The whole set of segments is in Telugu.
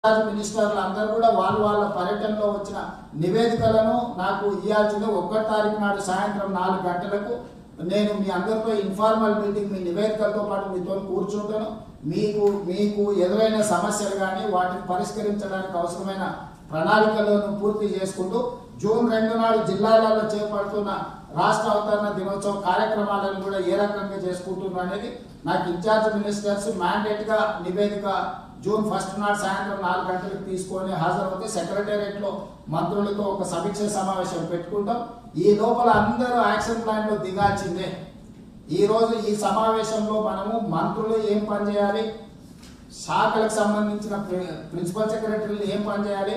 మినిస్టర్లు అందరూ కూడా వాళ్ళ పర్యటనలో వచ్చిన నివేదికలను నాకు ఇవ్వాల్సింది 1వ తారీఖు నాడు సాయంత్రం 4 గంటలకు నేను మీ అందరితో ఇన్ఫార్మల్ మీటింగ్ మీ నివేదికలతో పాటు మీతో కూర్చుంటాను. మీకు ఎదురైన సమస్యలు కానీ వాటిని పరిష్కరించడానికి అవసరమైన ప్రణాళికలను పూర్తి చేసుకుంటూ జూన్ 2 నాడు జిల్లాలలో చేపడుతున్న రాష్ట్ర అవతరణ దినోత్సవ కార్యక్రమాలను కూడా ఏ రకంగా చేసుకుంటున్నా అనేది నాకు ఇన్ఛార్జ్ మినిస్టర్స్ మ్యాండేట్గా నివేదిక జూన్ 1 నాడు సాయంత్రం 4 గంటలకు తీసుకొని హాజరవుతే సెక్రటేరియట్లో మంత్రులతో ఒక సమీక్ష సమావేశం పెట్టుకుంటాం. ఈ లోపల అందరూ యాక్షన్ ప్లాన్లో దిగాల్సిందే. ఈరోజు ఈ సమావేశంలో మనము మంత్రులు ఏం పని చేయాలి, శాఖలకు సంబంధించిన ప్రిన్సిపల్ సెక్రటరీలు ఏం పని చేయాలి,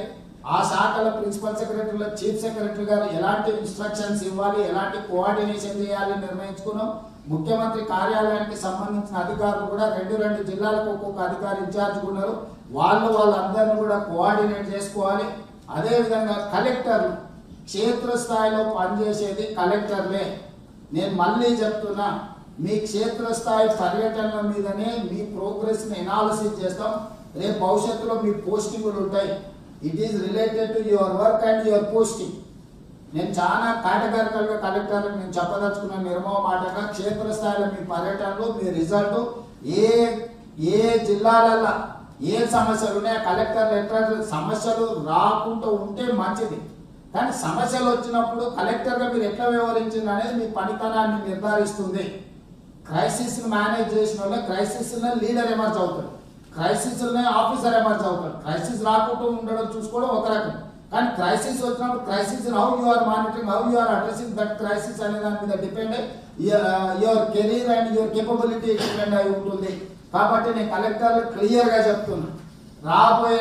ఆ శాఖల ప్రిన్సిపల్ సెక్రటరీల చీఫ్ సెక్రటరీ గారు ఎలాంటి ఇన్స్ట్రక్షన్స్ ఇవ్వాలి, ఎలాంటి కోఆర్డినేషన్ చేయాలి నిర్ణయించుకున్నాం. ముఖ్యమంత్రి కార్యాలయానికి సంబంధించిన అధికారులు కూడా రెండు జిల్లాలకు ఒక్కొక్క అధికారి ఇన్ఛార్జ్ ఉన్నారు. వాళ్ళందరినీ కూడా కోఆర్డినేట్ చేసుకోవాలి. అదేవిధంగా కలెక్టర్లు క్షేత్రస్థాయిలో పనిచేసేది కలెక్టర్లే. నేను మళ్ళీ చెప్తున్నా, మీ క్షేత్రస్థాయి పర్యటనల మీదనే మీ ప్రోగ్రెస్ని ఎనాలిసిస్ చేస్తాం. రేపు భవిష్యత్తులో మీ పోస్టింగులు ఉంటాయి. It is related to your work and your posting. నేను చాలా కేటగారికల్గా కలెక్టర్లకు నేను చెప్పదలుచుకున్న నిర్మమాటగా క్షేత్రస్థాయిలో మీ పర్యటనలు మీ రిజల్ట్ ఏ జిల్లాలలో ఏ సమస్యలు ఉన్నాయో కలెక్టర్లు ఎట్లా సమస్యలు రాకుండా ఉంటే మంచిది. కానీ సమస్యలు వచ్చినప్పుడు కలెక్టర్గా మీరు ఎట్లా వ్యవహరించింది అనేది మీ పనితనాన్ని నిర్ధారిస్తుంది. క్రైసిస్ని మేనేజ్ చేసిన వాళ్ళే క్రైసిస్లో లీడర్ ఎమర్జ్ అవుతాడు, క్రైసిస్లోనే ఆఫీసర్ ఎమర్జ్ అవుతాడు. క్రైసిస్ రాకుండా ఉండడం చూసుకోవడం ఒక రకం, కానీ క్రైసిస్ వచ్చినప్పుడు crisis how you are monitoring, how you are addressing that crisis అనే దాని మీద depend your career and your capability depend అయి ఉంటుంది. కాబట్టి నేను కలెక్టర్లు క్లియర్గా చెప్తున్నా, రాబోయే